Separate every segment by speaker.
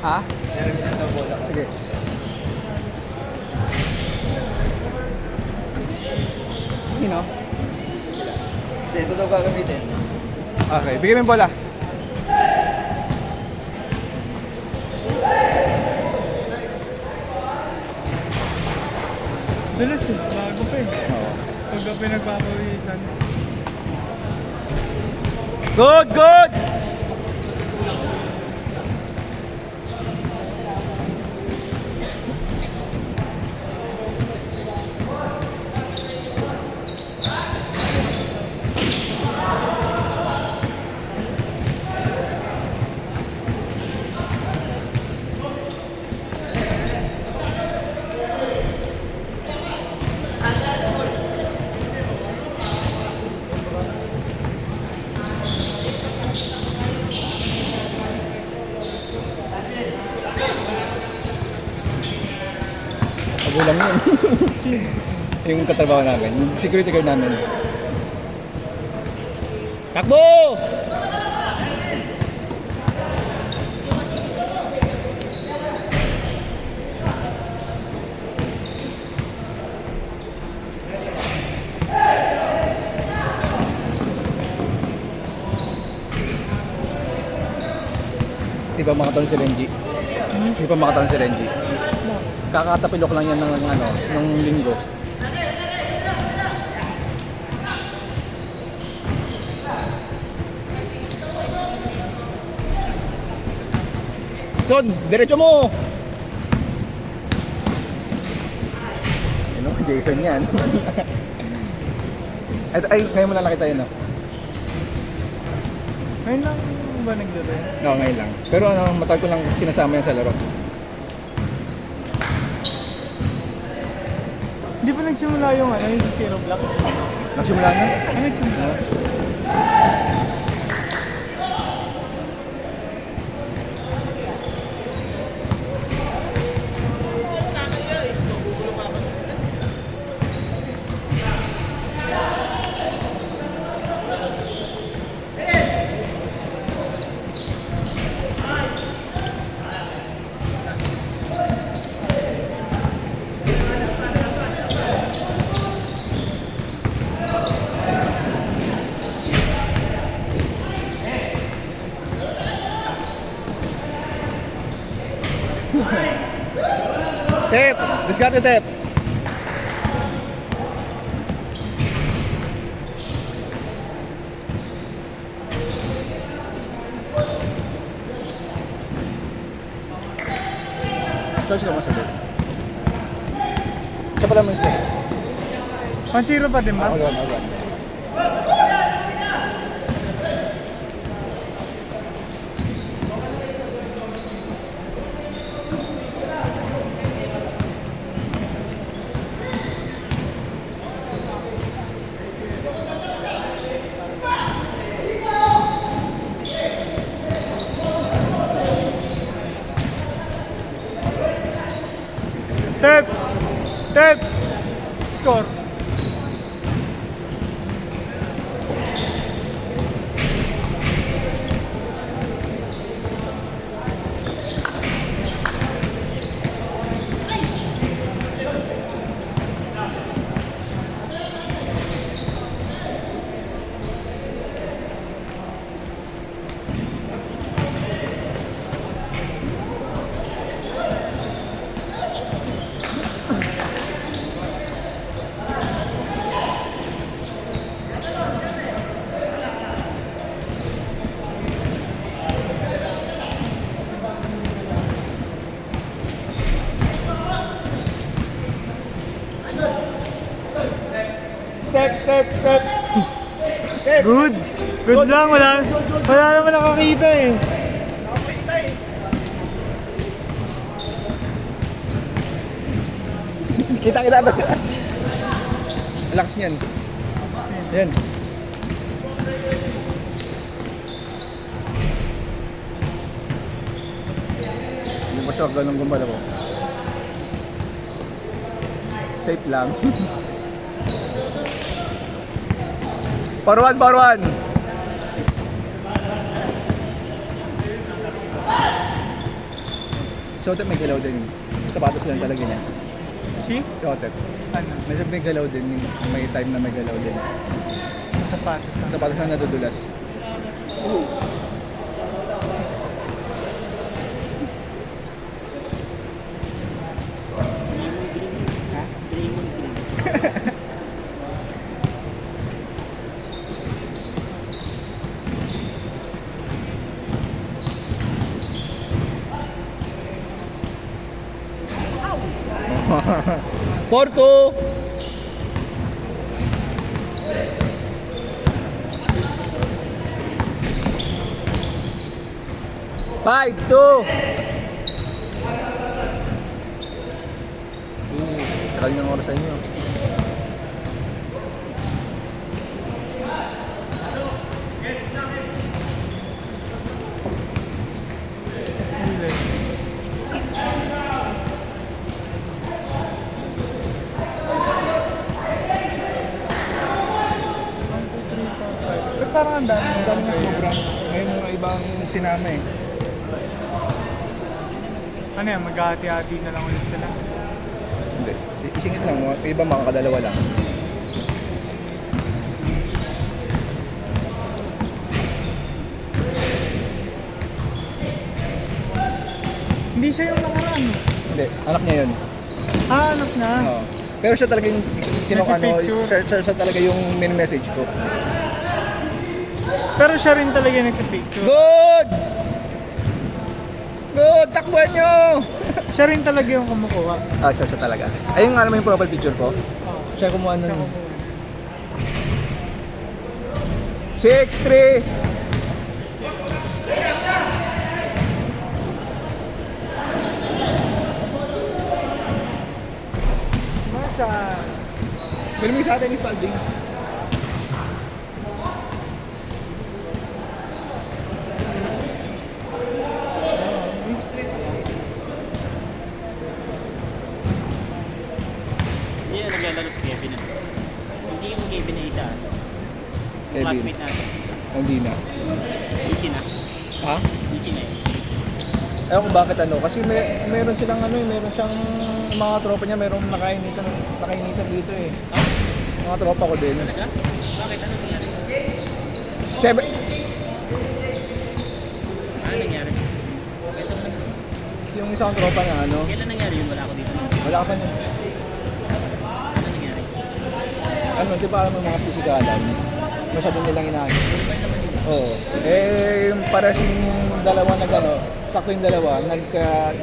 Speaker 1: Ha?
Speaker 2: Niramitan daw bola ko.
Speaker 1: Sige. Sino?
Speaker 2: Hindi, ito daw gagamitin.
Speaker 1: Okay, bigyan mo yung bola.
Speaker 3: Dulas eh, bago pa eh.
Speaker 1: Oo.
Speaker 3: Pag ka pinagpapawisan.
Speaker 1: Good, good! Magulang yun.
Speaker 3: Sino?
Speaker 1: Yung katrabaho namin, yung security guard namin. Takbo! Di pa makatawan si Renji. Di pa makatawan si Renji. Kakatapilok lang yan ng linggo. Son, diretso mo! Ano, Jason yan. Ay, ngayon mo lang nakita yun, no?
Speaker 3: Ngayon lang ba naglaro yun?
Speaker 1: Oo, ngayon lang. Pero matagal ko lang sinasama yan sa laro.
Speaker 3: Hindi pa nagsimula yung yung Zero Block?
Speaker 1: Nagsimula na?
Speaker 3: Nagsimula?
Speaker 1: Tep! Discard the tep! Touch ka masagot. Isa pala mo yung step.
Speaker 3: 1-0 pa din ba?
Speaker 1: Hold on.
Speaker 3: Tep! Tep! Score!
Speaker 1: Step!
Speaker 3: Good! Good lang, wala naman nakakita eh.
Speaker 1: Kita! Relax niyan. Yan. Hindi pa shotgun ng gumbala ko. Safe lang. Forward! Si Otep may galaw din. Sapatos lang talaga niya. Si Otep.
Speaker 3: Ano?
Speaker 1: May galaw din. May time na may galaw din.
Speaker 3: Sa sapatos na.
Speaker 1: Sapatos lang nadudulas. Porto! Five, two! Tagal ng oras sa inyo.
Speaker 3: Pero parang ang dami.
Speaker 1: Ang dami nga sobra. Ngayon mga ibang sinama eh.
Speaker 3: Ano yan, maghahati-hati na lang ulit sila.
Speaker 1: Hindi. Isingit lang. Mga iba mga kadalawa lang.
Speaker 3: Hindi siya yung nakaraan.
Speaker 1: Hindi. Anak niya yun.
Speaker 3: Anak na.
Speaker 1: Oo. Pero siya talaga yung
Speaker 3: Nagpipicture.
Speaker 1: siya talaga yung main message ko.
Speaker 3: Pero siya rin talaga yung nagpipicture.
Speaker 1: Good! Good! Takbuhan nyo!
Speaker 3: Siya rin talaga yung kumukuha.
Speaker 1: Ah, siya talaga. Ayun nga naman yung profile picture ko. Siya kumuha
Speaker 3: Siya
Speaker 1: nun.
Speaker 3: kumukuha.
Speaker 1: 6-3!
Speaker 3: Masa.
Speaker 1: Pwede mo sa atin yung Spalding.
Speaker 4: Hindi yan naglalaro si Kevin. Hindi yung Kevin na isa. Yung
Speaker 1: Kevin.
Speaker 4: classmate natin.
Speaker 1: Hindi na.
Speaker 4: Easy na.
Speaker 1: Ha?
Speaker 4: Easy na yun.
Speaker 1: Ewan ko bakit ano. Kasi meron silang ano eh. Meron siyang mga tropa niya. Meron nakainitan dito eh. Mga tropa ko din.
Speaker 4: Talaga? Bakit? Ano nangyari?
Speaker 1: Seven.
Speaker 4: Ano nangyari? Ito na.
Speaker 1: Yung isang tropa niya ano.
Speaker 4: Kailan nangyari yun? Wala ako dito.
Speaker 1: Wala ka pa niya.
Speaker 4: Ano nangyari?
Speaker 1: Ano, di ba alam mo yung mga pisikalan? Masyado nilang inaano. Oo. Eh, para yung dalawa na gano, sakto yung dalawa, yung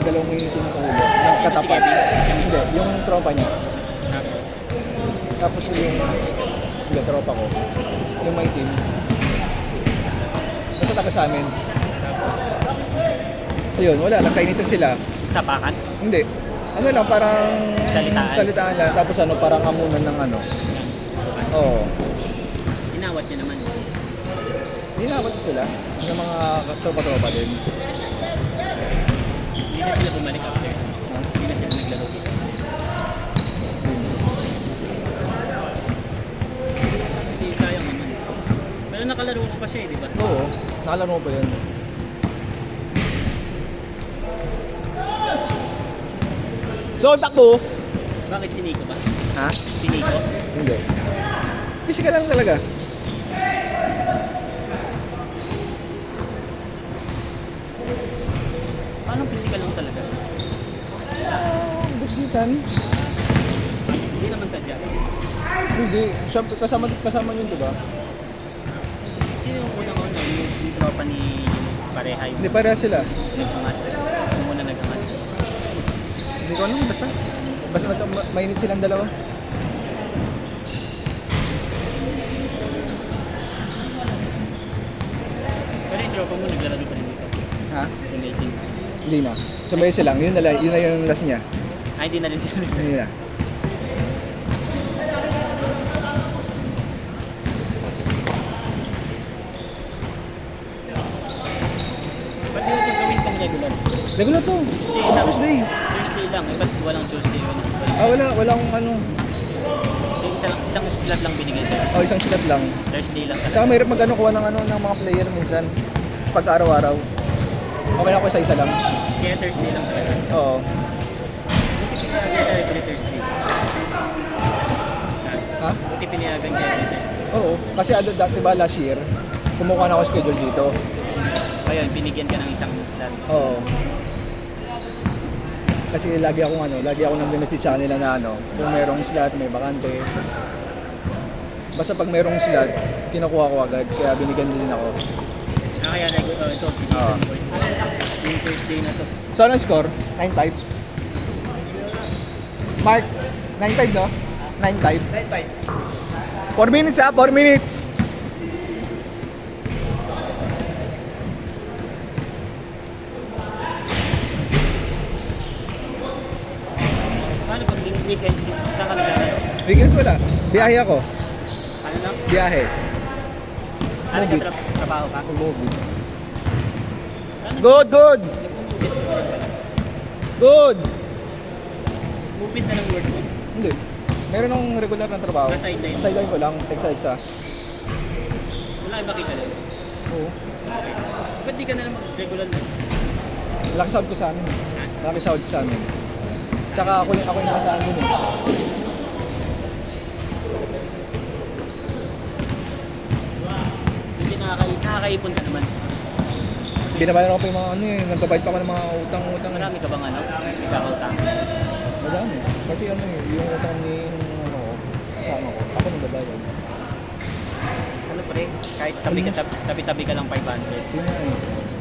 Speaker 1: dalawang initin ng ulo, nagkatapat. Hindi, yung tropa niya.
Speaker 4: Tapos,
Speaker 1: Tapos yung tropa ko, yung may team. Basta taga sa amin. Ayun, wala, nagkainitan sila.
Speaker 4: sapakan.
Speaker 1: Hindi. Ano lang, parang
Speaker 4: Salitaan.
Speaker 1: lang. Tapos ano, parang amunan ng ano. Oo.
Speaker 4: Inawat niya naman.
Speaker 1: Dinawat sila ng mga tropa-tropa din.
Speaker 4: Hindi na sila bumalik after. Hindi na sila naglaro dito. Hindi, sayang naman. Pero nakalaro ko pa siya eh, di ba?
Speaker 1: Oo, nakalaro mo pa yun. So, takbo!
Speaker 4: Bakit si Nico ba?
Speaker 1: Ha?
Speaker 4: Si Nico?
Speaker 1: Hindi. Physical lang talaga.
Speaker 4: Paano physical lang talaga?
Speaker 1: Bigbitan?
Speaker 4: Hindi naman sadya.
Speaker 1: Hindi. Siyempre, kasama yun, diba?
Speaker 4: Sino yung unang-una? Yung tropa ni pareha yung
Speaker 1: Hindi, pareha sila.
Speaker 4: nag-angas. Yung muna nag-angas.
Speaker 1: Hindi ko alam, basta. Basta mainit silang dalawa.
Speaker 4: Pero yung tropa mo naglalaro pa rin dito.
Speaker 1: Ha?
Speaker 4: Yung 18.
Speaker 1: Hindi na. Sabay silang. Yun na yung last niya.
Speaker 4: Ay, hindi na rin sila.
Speaker 1: Hindi na.
Speaker 4: Ba't di mo ito gawin pang regular?
Speaker 1: Regular to.
Speaker 4: Hindi, sabi
Speaker 1: Tuesday.
Speaker 4: Tuesday lang. Eh, ba't walang Tuesday?
Speaker 1: Ah, wala akong ano.
Speaker 4: Isang slot lang binigay sa'yo.
Speaker 1: Oh, isang silat lang.
Speaker 4: Thursday lang
Speaker 1: Tsaka
Speaker 4: talaga.
Speaker 1: mahirap mag-ano kuha ng mga player minsan. Pag araw-araw. Okay ako isa-isa lang.
Speaker 4: Kaya Thursday lang talaga.
Speaker 1: Oo.
Speaker 4: Kaya every Thursday.
Speaker 1: Ha?
Speaker 4: Buti pinayagan kaya every Thursday.
Speaker 1: Oo. Kasi dati ba last year, kumukuha na ako schedule dito.
Speaker 4: Ayun, binigyan ka ng isang slot.
Speaker 1: Oo. Kasi lagi ako nang binasitsa kanila na kung merong slot, may bakante. Basta pag merong slot, kinukuha ko agad, kaya binigyan din ako.
Speaker 4: Kaya ito,
Speaker 1: Oo.
Speaker 4: yung Thursday na to.
Speaker 1: So, anong score? 9-5? Mark, 9-5 no? 9-5? 4 minutes 4 minutes!
Speaker 4: Paano pag weekends, saan ka naglalaro?
Speaker 1: Weekends wala. Biyahe ako.
Speaker 4: Ano lang?
Speaker 1: Biyahe.
Speaker 4: Ano
Speaker 1: Movie.
Speaker 4: ka trabaho ka?
Speaker 1: Movie. Good, good! Good!
Speaker 4: Movie na ng work mo.
Speaker 1: Hindi. Meron akong regular na trabaho.
Speaker 4: Na sideline?
Speaker 1: Sideline ko lang, extra.
Speaker 4: Wala kang makita lang.
Speaker 1: Oo.
Speaker 4: Okay. Ba't di ka na lang mag-regular na?
Speaker 1: Laki sahod ko sa amin. Laki sahod ko sa amin. Tsaka ako yung nakasaan din eh.
Speaker 4: Hindi nakakaipon ka naman.
Speaker 1: Binabayaran ko pa yung mga nagbabayad pa ako ng mga utang-utang.
Speaker 4: Marami ka bang ikautang?
Speaker 1: Madami. Kasi yung utang ni kasama ko, ako nagbabayad.
Speaker 4: Ano pre? Kahit tabi-tabi ka lang 500.
Speaker 1: Yun nga eh.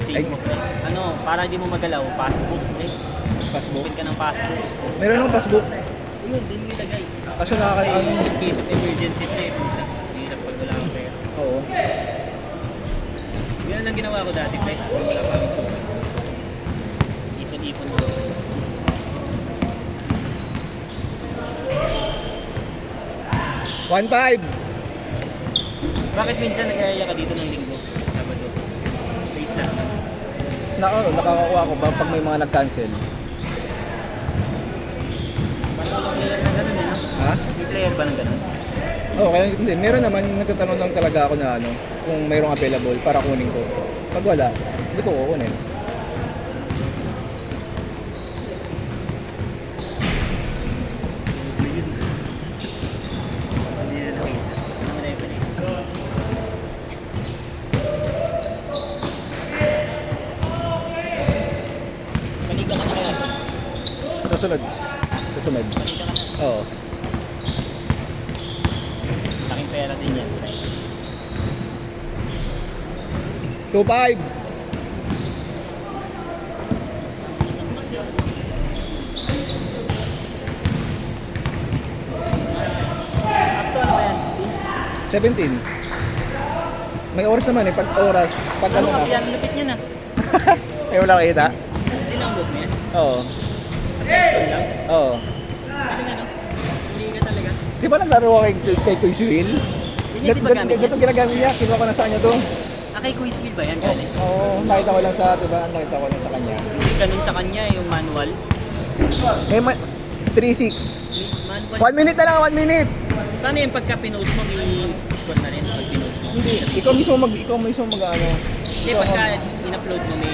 Speaker 4: Save mo pre. Ano, para di mo magalaw, passbook pre.
Speaker 1: Passbook.
Speaker 4: Open ka ng passbook.
Speaker 1: Meron akong passbook.
Speaker 4: Yun, din mo ilagay.
Speaker 1: Kaso nakaka-ano.
Speaker 4: In case of emergency pre. Hirap pag wala kang pera.
Speaker 1: Oo.
Speaker 4: Yan lang ginawa ko dati pre. Wala pa akong super. Ipon-ipon mo.
Speaker 1: $1.5.
Speaker 4: Bakit minsan nag-aaya ka dito ng linggo? Sabado. Please lang.
Speaker 1: Nakakakuha ko ba pag may mga nag-cancel?
Speaker 4: Parang walang player na ganun eh, no?
Speaker 1: Ha?
Speaker 4: May player ba ng ganun?
Speaker 1: Oo, kaya hindi. Meron naman, nagtatanong lang talaga ako na kung mayroong available para kunin ko. Pag wala, hindi ko kukunin.
Speaker 4: Hindi na nakita. Ano na yun eh. Maliga ka na kaya?
Speaker 1: Susunod. Susunod.
Speaker 4: Maliga ka na.
Speaker 1: Oo.
Speaker 4: Laking pera din yan.
Speaker 1: 2.5.
Speaker 4: Up to ano ba yan? 16?
Speaker 1: 17. May oras naman eh. Pag oras, pag ano na.
Speaker 4: Yan, lupit niya na.
Speaker 1: Eh, wala kita?
Speaker 4: Tinanggap mo yan.
Speaker 1: Oo.
Speaker 4: Sa Facebook lang.
Speaker 1: Oo.
Speaker 4: Galing ano? Hindi ka talaga.
Speaker 1: Di ba naglaro ako kay Quiz Will?
Speaker 4: Hindi ba gamit yan?
Speaker 1: Ganito ginagamit niya. Kinuha ko na sa kanya to.
Speaker 4: Kay Quiz Wheel ba yan? Galing?
Speaker 1: Oo. Nakita ko lang sa, diba? Nakita ko lang sa kanya.
Speaker 4: Hindi ganun sa kanya yung manual.
Speaker 1: May 3.6.
Speaker 4: Manual.
Speaker 1: 1 minute na lang, 1 minute.
Speaker 4: Paano yung pagka pinost mo, i-score na rin pag pinost mo?
Speaker 1: Hindi. Ikaw mismo mag ano.
Speaker 4: Hindi, pagka in-upload mo, may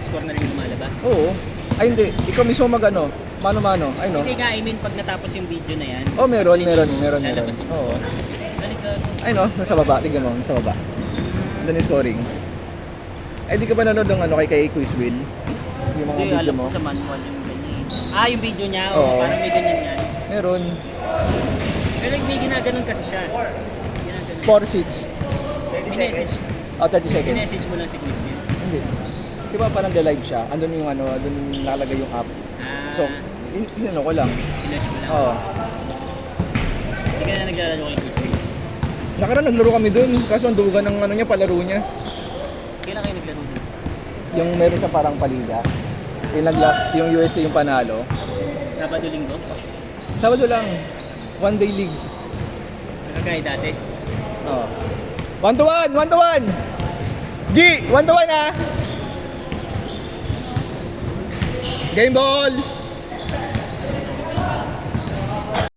Speaker 4: score na rin lumalabas.
Speaker 1: Oo. Ay hindi. Ikaw mismo mag ano. Mano-mano. Ay no.
Speaker 4: Hindi nga, I mean, pag natapos yung video na yan,
Speaker 1: Oh, meron.
Speaker 4: lalabas yung
Speaker 1: Oo.
Speaker 4: score. Balik ka.
Speaker 1: Ay no, nasa baba. Tignan mo, nasa baba. Doon yung scoring. Ay di ka ba nanonood ng kay Quiz Will? Yung mga
Speaker 4: Hindi,
Speaker 1: video
Speaker 4: alam
Speaker 1: mo.
Speaker 4: ko sa manual yung ganyan. Ah, yung video niya,
Speaker 1: Oo.
Speaker 4: parang may ganyan yan.
Speaker 1: Meron.
Speaker 4: Pero hindi ginaganon kasi siya. Ginaganon.
Speaker 1: 4.6.
Speaker 4: Minessage.
Speaker 1: 30 seconds.
Speaker 4: Minessage mo lang si Quiz Wheel.
Speaker 1: Hindi. Di ba parang live siya? Andun yung ano, andun yung nakalagay yung app.
Speaker 4: Ah,
Speaker 1: So, inano ko lang.
Speaker 4: sinerge mo lang.
Speaker 1: Oo.
Speaker 4: Hindi ka na naglalaro kay Quiz Wheel.
Speaker 1: Nakaraan naglaro kami dun. Kaso ang dugan ng ano niya, palaro niya.
Speaker 4: Kailan kayo naglaro dun?
Speaker 1: Yung meron siya parang paliga. Yung UST yung panalo.
Speaker 4: Sabado, Linggo?
Speaker 1: Sabado lang. 1 day league.
Speaker 4: Nakagaya dati.
Speaker 1: Oh. 1-1! 1-1! G! 1-1 ha! Game ball!